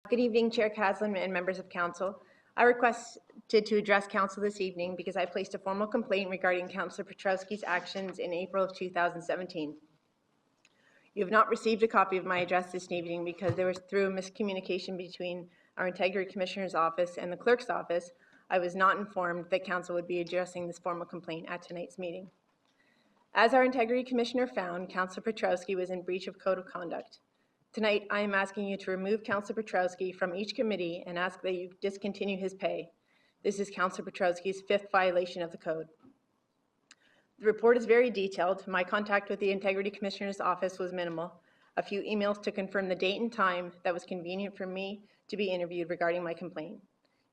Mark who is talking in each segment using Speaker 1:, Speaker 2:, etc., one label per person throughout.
Speaker 1: Good evening, Chair Caslin and members of Council. I requested to address Council this evening because I placed a formal complaint regarding Councillor Petrowski's actions in April of 2017. You have not received a copy of my address this evening because there was through a miscommunication between our Integrity Commissioner's office and the Clerk's office. I was not informed that Council would be addressing this formal complaint at tonight's meeting. As our Integrity Commissioner found, Councillor Petrowski was in breach of Code of Conduct. Tonight, I am asking you to remove Councillor Petrowski from each committee and ask that you discontinue his pay. This is Councillor Petrowski's 5th violation of the code. The report is very detailed. My contact with the Integrity Commissioner's office was minimal. A few emails to confirm the date and time that was convenient for me to be interviewed regarding my complaint.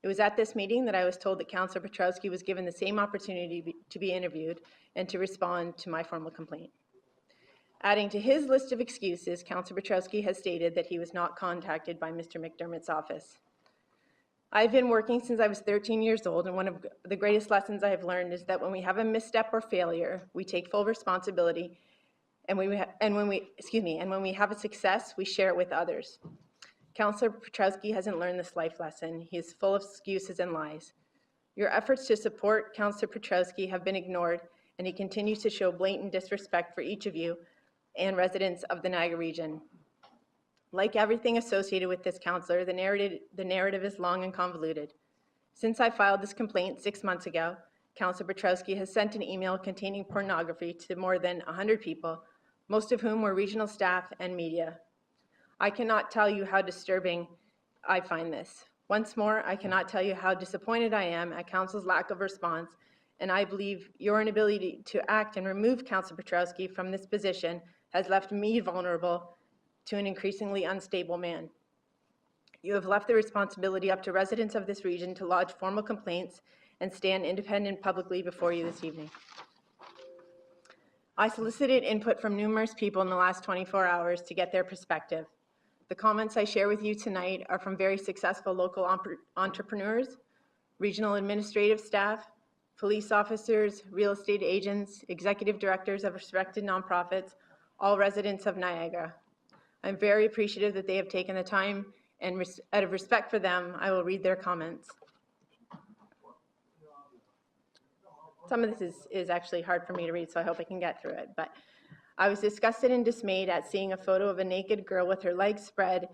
Speaker 1: It was at this meeting that I was told that Councillor Petrowski was given the same opportunity to be interviewed and to respond to my formal complaint. Adding to his list of excuses, Councillor Petrowski has stated that he was not contacted by Mr. McDermott's office. I've been working since I was 13 years old, and one of the greatest lessons I have learned is that when we have a misstep or failure, we take full responsibility, and when we have a success, we share it with others. Councillor Petrowski hasn't learned this life lesson. He is full of excuses and lies. Your efforts to support Councillor Petrowski have been ignored, and he continues to show blatant disrespect for each of you and residents of the Niagara region. Like everything associated with this councillor, the narrative is long and convoluted. Since I filed this complaint 6 months ago, Councillor Petrowski has sent an email containing pornography to more than 100 people, most of whom were regional staff and media. I cannot tell you how disturbing I find this. Once more, I cannot tell you how disappointed I am at Council's lack of response, and I believe your inability to act and remove Councillor Petrowski from this position has left me vulnerable to an increasingly unstable man. You have left the responsibility up to residents of this region to lodge formal complaints and stand independent publicly before you this evening. I solicited input from numerous people in the last 24 hours to get their perspective. The comments I share with you tonight are from very successful local entrepreneurs, regional administrative staff, police officers, real estate agents, executive directors of respected nonprofits, all residents of Niagara. I'm very appreciative that they have taken the time, and out of respect for them, I will read their comments. Some of this is actually hard for me to read, so I hope I can get through it. But I was disgusted and dismayed at seeing a photo of a naked girl with her legs spread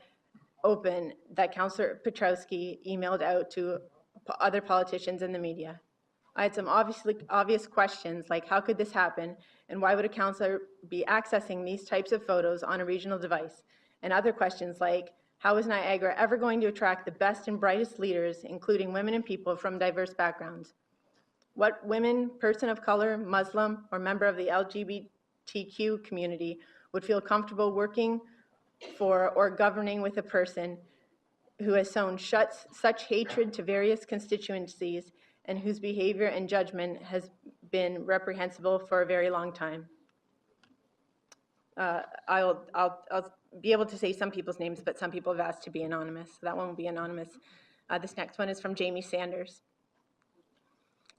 Speaker 1: open that Councillor Petrowski emailed out to other politicians and the media. I had some obvious questions like how could this happen, and why would a councillor be accessing these types of photos on a regional device? And other questions like how is Niagara ever going to attract the best and brightest leaders, including women and people from diverse backgrounds? What women, person of color, Muslim, or member of the LGBTQ community would feel comfortable working for or governing with a person who has sown such hatred to various constituencies and whose behavior and judgment has been reprehensible for a very long time? I'll be able to say some people's names, but some people have asked to be anonymous, so that one will be anonymous. This next one is from Jamie Sanders.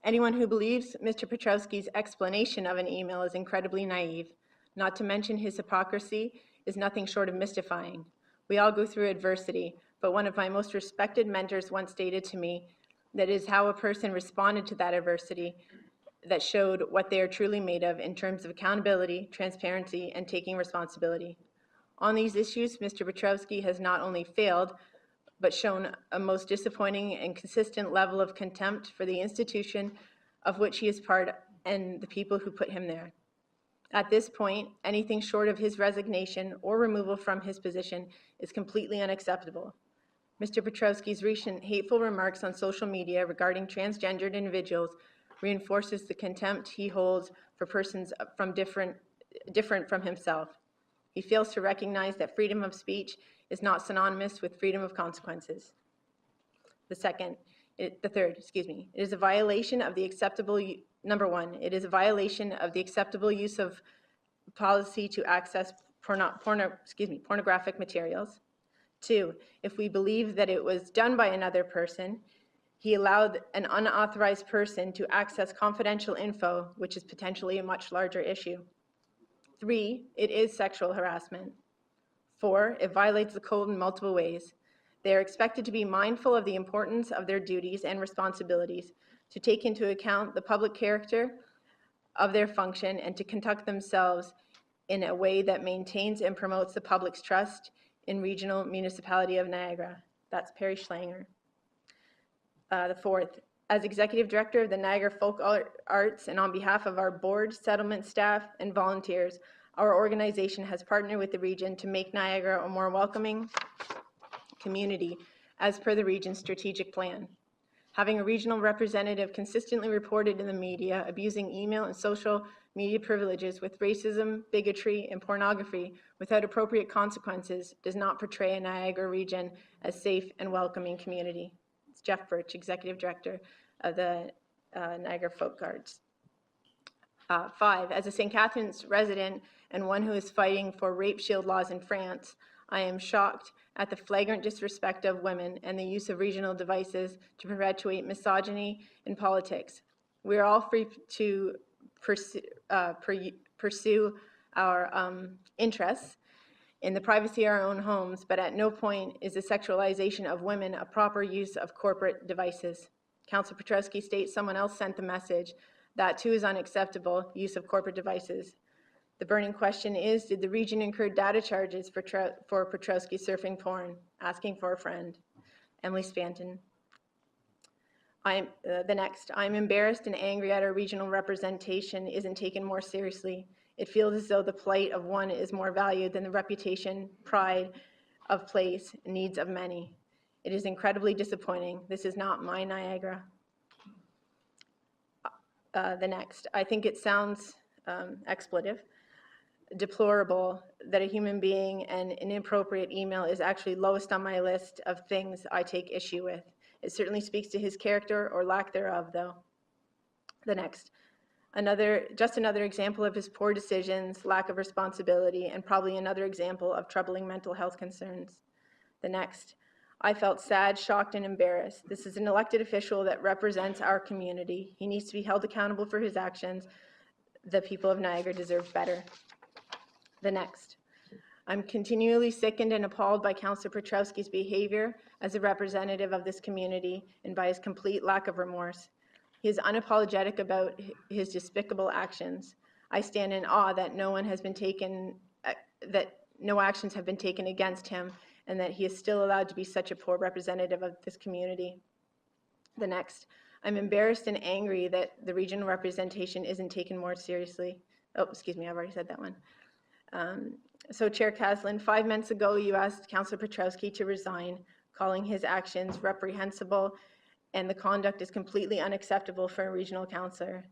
Speaker 1: Anyone who believes Mr. Petrowski's explanation of an email is incredibly naive. Not to mention his hypocrisy is nothing short of mystifying. We all go through adversity, but one of my most respected mentors once stated to me that is how a person responded to that adversity that showed what they are truly made of in terms of accountability, transparency, and taking responsibility. On these issues, Mr. Petrowski has not only failed, but shown a most disappointing and consistent level of contempt for the institution of which he is part and the people who put him there. At this point, anything short of his resignation or removal from his position is completely unacceptable. Mr. Petrowski's recent hateful remarks on social media regarding transgendered individuals reinforces the contempt he holds for persons from different from himself. He fails to recognize that freedom of speech is not synonymous with freedom of consequences. The third, it is a violation of the acceptable, number one, it is a violation of the acceptable use of policy to access pornographic materials. 2, if we believe that it was done by another person, he allowed an unauthorized person to access confidential info, which is potentially a much larger issue. 3, it is sexual harassment. 4, it violates the code in multiple ways. They are expected to be mindful of the importance of their duties and responsibilities, to take into account the public character of their function, and to conduct themselves in a way that maintains and promotes the public's trust in Regional Municipality of Niagara. That's Perry Schlanger. The fourth, as Executive Director of the Niagara Folk Arts and on behalf of our board, settlement staff, and volunteers, our organization has partnered with the region to make Niagara a more welcoming community as per the region's strategic plan. Having a regional representative consistently reported in the media abusing email and social media privileges with racism, bigotry, and pornography without appropriate consequences does not portray a Niagara region as safe and welcoming community. It's Jeff Birch, Executive Director of the Niagara Folk Arts. 5, as a St. Catharines resident and one who is fighting for rape shield laws in France, I am shocked at the flagrant disrespect of women and the use of regional devices to perpetuate misogyny in politics. We are all free to pursue our interests in the privacy of our own homes, but at no point is the sexualization of women a proper use of corporate devices. Councillor Piotrowski states someone else sent the message. That too is unacceptable, use of corporate devices. The burning question is, did the region incur data charges for Piotrowski surfing porn, asking for a friend? Emily Spanton. The next, I'm embarrassed and angry at our regional representation isn't taken more seriously. It feels as though the plight of one is more valued than the reputation, pride of place, and needs of many. It is incredibly disappointing. This is not my Niagara. The next, I think it sounds expletive, deplorable that a human being and an inappropriate email is actually lowest on my list of things I take issue with. It certainly speaks to his character or lack thereof, though. The next, just another example of his poor decisions, lack of responsibility, and probably another example of troubling mental health concerns. The next, I felt sad, shocked, and embarrassed. This is an elected official that represents our community. He needs to be held accountable for his actions. The people of Niagara deserve better. The next, I'm continually sickened and appalled by Councillor Piotrowski's behavior as a representative of this community and by his complete lack of remorse. He is unapologetic about his despicable actions. I stand in awe that no actions have been taken against him, and that he is still allowed to be such a poor representative of this community. The next, I'm embarrassed and angry that the regional representation isn't taken more seriously. Oh, excuse me, I've already said that one. So Chair Caslin, 5 months ago you asked Councillor Piotrowski to resign, calling his actions reprehensible, and the conduct is completely unacceptable for a regional councillor,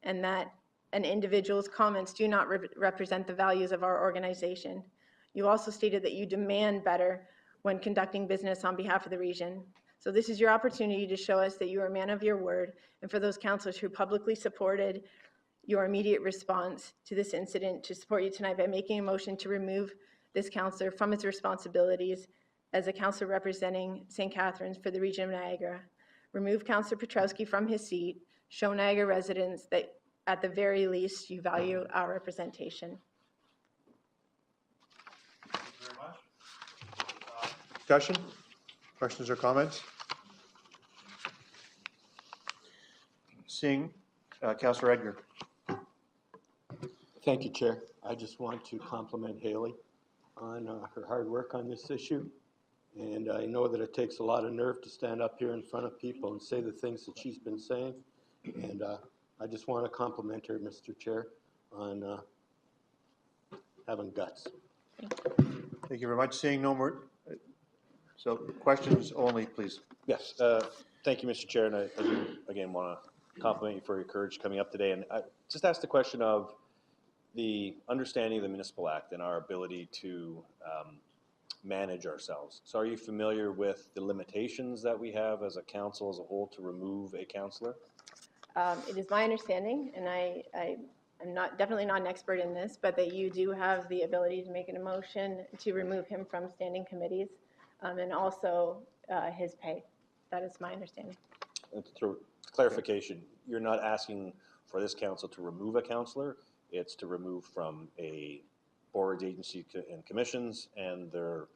Speaker 1: and that an individual's comments do not represent the values of our organization. You also stated that you demand better when conducting business on behalf of the region. So this is your opportunity to show us that you are a man of your word, and for those councillors who publicly supported your immediate response to this incident, to support you tonight by making a motion to remove this councillor from his responsibilities as a councillor representing St. Catharines for the region of Niagara. Remove Councillor Piotrowski from his seat. Show Niagara residents that at the very least you value our representation.
Speaker 2: Thank you very much. Discussion? Questions or comments? Seeing Councillor Edgar.
Speaker 3: Thank you, Chair. I just want to compliment Haley on her hard work on this issue. And I know that it takes a lot of nerve to stand up here in front of people and say the things that she's been saying. And I just want to compliment her, Mr. Chair, on having guts.
Speaker 2: Thank you very much. Seeing no more. So questions only, please.
Speaker 4: Yes, thank you, Mr. Chair, and I do again want to compliment you for your courage coming up today. And I just asked the question of the understanding of the Municipal Act and our ability to manage ourselves. So are you familiar with the limitations that we have as a council as a whole to remove a councillor?
Speaker 1: It is my understanding, and I'm definitely not an expert in this, but that you do have the ability to make an motion to remove him from standing committees, and also his pay. That is my understanding.
Speaker 4: And through clarification, you're not asking for this council to remove a councillor, it's to remove from a board, agency, and commissions and their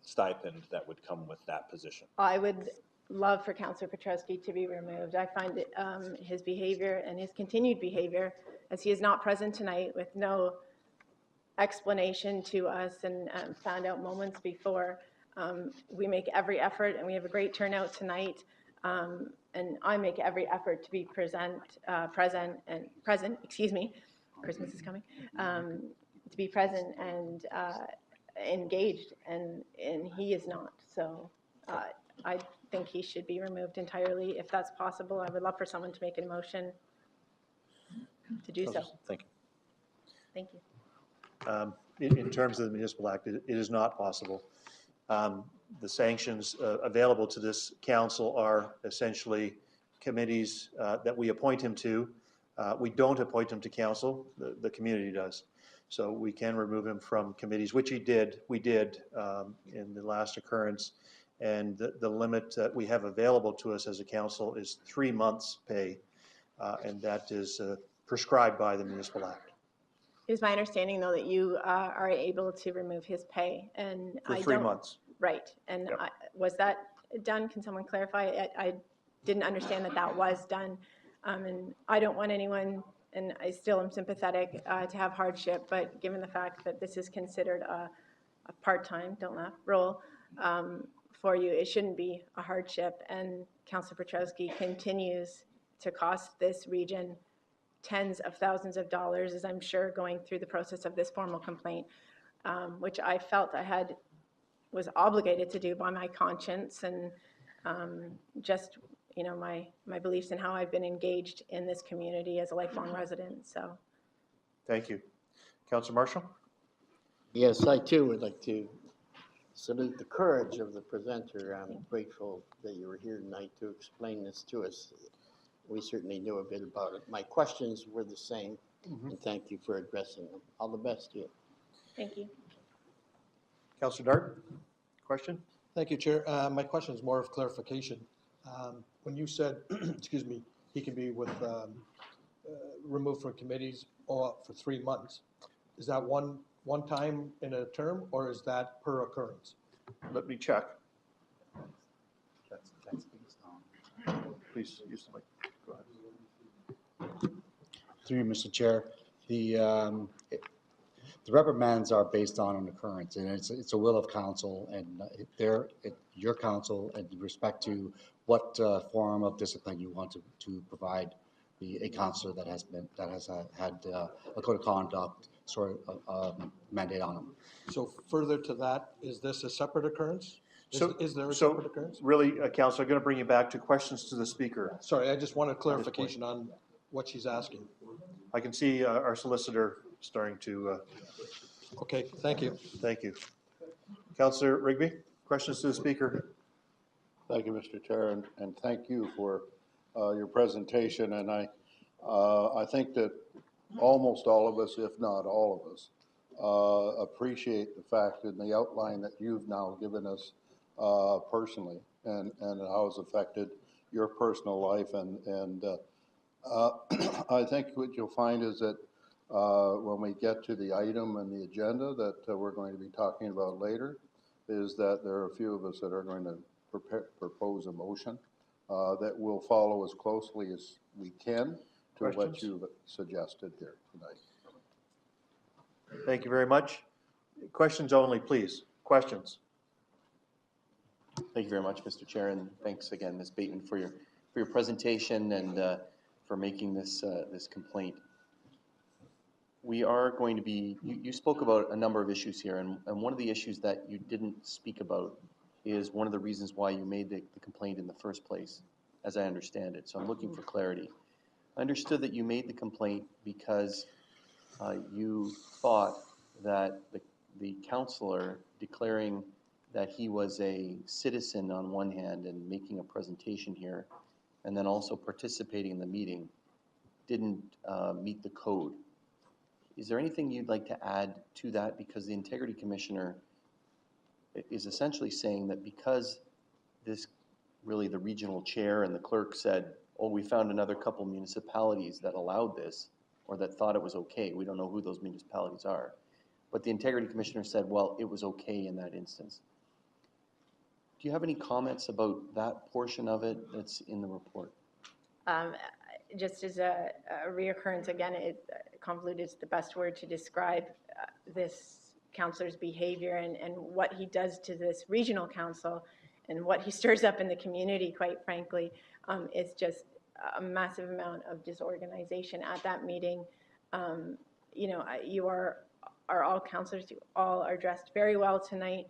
Speaker 4: stipend that would come with that position.
Speaker 1: I would love for Councillor Petrowski to be removed. I find it, his behavior and his continued behavior, as he is not present tonight with no explanation to us and found out moments before. We make every effort, and we have a great turnout tonight. And I make every effort to be present, excuse me, Christmas is coming, to be present and engaged, and he is not. So I think he should be removed entirely. If that's possible, I would love for someone to make a motion to do so.
Speaker 4: Thank you.
Speaker 1: Thank you.
Speaker 2: In terms of the Municipal Act, it is not possible. The sanctions available to this council are essentially committees that we appoint him to. We don't appoint him to council, the community does. So we can remove him from committees, which we did in the last occurrence. And the limit that we have available to us as a council is 3 months' pay, and that is prescribed by the Municipal Act.
Speaker 1: It is my understanding, though, that you are able to remove his pay, and
Speaker 2: For
Speaker 1: I
Speaker 2: 3
Speaker 1: don't-
Speaker 2: months.
Speaker 1: Right, and
Speaker 2: Yep.
Speaker 1: Was that done? Can someone clarify? I didn't understand that that was done, and I don't want anyone, and I still am sympathetic to have hardship, but given the fact that this is considered a part-time, don't laugh, role for you, it shouldn't be a hardship, and Councillor Petrowski continues to cost this region tens of thousands of dollars, as I'm sure going through the process of this formal complaint, which I felt I was obligated to do by my conscience and just, you know, my beliefs in how I've been engaged in this community as a lifelong resident. So,
Speaker 2: Thank you. Councillor Marshall?
Speaker 5: Yes, I too would like to salute the courage of the presenter. I'm grateful that you were here tonight to explain this to us. We certainly knew a bit about it. My questions were the same, and thank you for addressing them. All the best to you.
Speaker 1: thank you.
Speaker 2: Councillor Dart, question?
Speaker 6: Thank you, Chair. My question is more of clarification. When you said, excuse me, he can be removed from committees for 3 months, is that one time in a term, or is that per occurrence?
Speaker 2: Let me check. Please use the mic. Go ahead.
Speaker 7: Through you, Mr. Chair, the reprimands are based on an occurrence, and it's a will of council, and your council, and in respect to what form of discipline you want to provide a councillor that has had a code of conduct sort of mandate on them.
Speaker 6: So further to that, is this a separate occurrence? Is there a
Speaker 2: So
Speaker 6: separate occurrence?
Speaker 2: really, Councillor, I'm going to bring you back to questions to the speaker.
Speaker 6: Sorry, I just wanted clarification on what she's asking.
Speaker 2: I can see our solicitor starting to,
Speaker 6: Okay, thank you.
Speaker 2: thank you. Councillor Rigby, questions to the speaker?
Speaker 8: Thank you, Mr. Chair, and thank you for your presentation. And I think that almost all of us, if not all of us, appreciate the fact in the outline that you've now given us personally and how it's affected your personal life. And I think what you'll find is that when we get to the item and the agenda that we're going to be talking about later, is that there are a few of us that are going to propose a motion that will follow as closely as we can to what
Speaker 2: Questions?
Speaker 8: you've suggested here tonight.
Speaker 2: Thank you very much. Questions only, please. Questions?
Speaker 9: Thank you very much, Mr. Chair, and thanks again, Ms. Bateman, for your presentation and for making this this complaint. We are going to be, you spoke about a number of issues here, and one of the issues that you didn't speak about is one of the reasons why you made the complaint in the first place, as I understand it. So I'm looking for clarity. I understood that you made the complaint because you thought that the counselor declaring that he was a citizen on one hand and making a presentation here, and then also participating in the meeting, didn't meet the code. Is there anything you'd like to add to that? Because the Integrity Commissioner is essentially saying that because this, really the regional chair and the clerk said, oh, we found another couple municipalities that allowed this, or that thought it was okay. We don't know who those municipalities are. But the Integrity Commissioner said, well, it was okay in that instance. Do you have any comments about that portion of it that's in the report?
Speaker 1: Just as a reoccurrence, again, convoluted is the best word to describe this councillor's behavior and what he does to this regional council and what he stirs up in the community, quite frankly, is just a massive amount of disorganization at that meeting. You know, you are all councillors, you all are dressed very well tonight.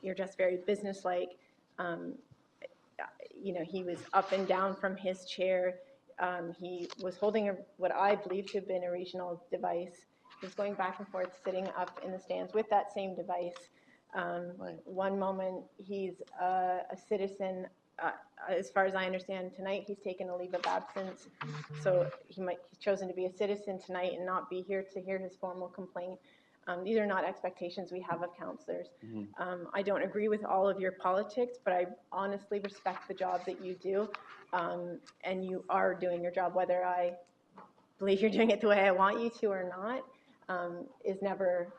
Speaker 1: You're dressed very businesslike. You know, he was up and down from his chair. He was holding what I believe to have been a regional device. He was going back and forth, sitting up in the stands with that same device.
Speaker 9: Right.
Speaker 1: One moment he's a citizen. As far as I understand, tonight he's taken a leave of absence, so he's chosen to be a citizen tonight and not be here to hear his formal complaint. These are not expectations we have of councillors. I don't agree with all of your politics, but I honestly respect the job that you do, and you are doing your job. Whether I believe you're doing it the way I want you to or not is never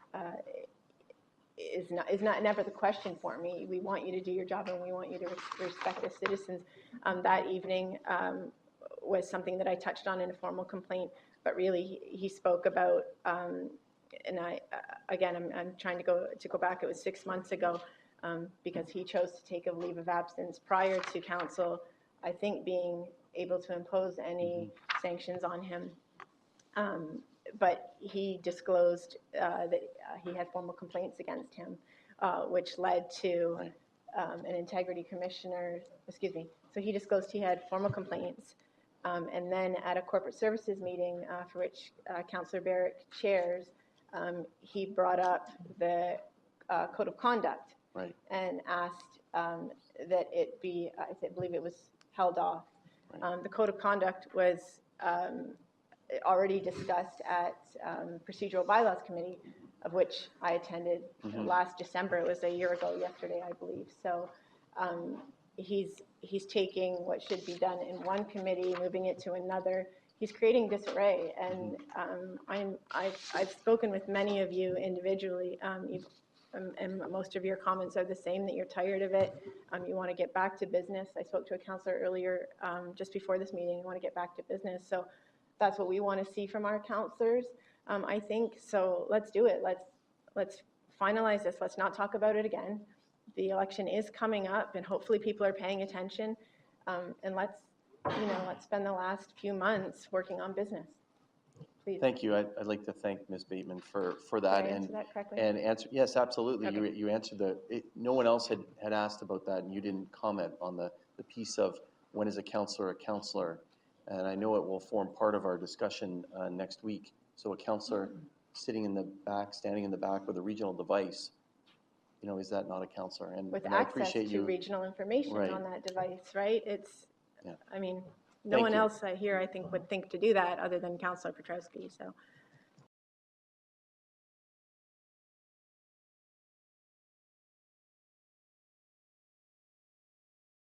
Speaker 1: never the question for me. We want you to do your job, and we want you to respect the citizens. That evening was something that I touched on in a formal complaint, but really he spoke about. And I'm trying to go back. It was 6 months ago, because he chose to take a leave of absence prior to council, I think, being able to impose any sanctions on him. But he disclosed that he had formal complaints against him, which led to an integrity commissioner. Excuse me. So he disclosed he had formal complaints, and then at a corporate services meeting for which Councillor Barrick chairs. He brought up the code of conduct,
Speaker 9: Right.
Speaker 1: and asked that it be, I believe it was held off.
Speaker 9: Right.
Speaker 1: The code of conduct was already discussed at Procedural Bylaws Committee, of which I attended last December. It was a year ago yesterday, I believe. So he's taking what should be done in one committee, moving it to another. He's creating disarray, and I've spoken with many of you individually, and most of your comments are the same, that you're tired of it. You want to get back to business. I spoke to a councillor earlier, just before this meeting. You want to get back to business. So that's what we want to see from our councillors, I think. So let's do it. Let's finalize this. Let's not talk about it again. The election is coming up, and hopefully people are paying attention, and let's spend the last few months working on business. Please.
Speaker 9: Thank you. I'd like to thank Ms. Bateman for
Speaker 1: Did
Speaker 9: that.
Speaker 1: I answer that correctly?
Speaker 9: And answer, yes, absolutely.
Speaker 1: Okay.
Speaker 9: You answered no one else had asked about that, and you didn't comment on the piece of when is a councillor. And I know it will form part of our discussion next week. So a councillor sitting in the back, standing in the back with a regional device, is that not a councillor? And
Speaker 1: With
Speaker 9: and I
Speaker 1: access
Speaker 9: appreciate
Speaker 1: to
Speaker 9: you.
Speaker 1: regional information
Speaker 9: Right.
Speaker 1: on that device, right?
Speaker 9: Yeah.
Speaker 1: I mean, no
Speaker 9: Thank
Speaker 1: one
Speaker 9: you.
Speaker 1: else here, I think, would think to do that other than Councillor Petrowski. So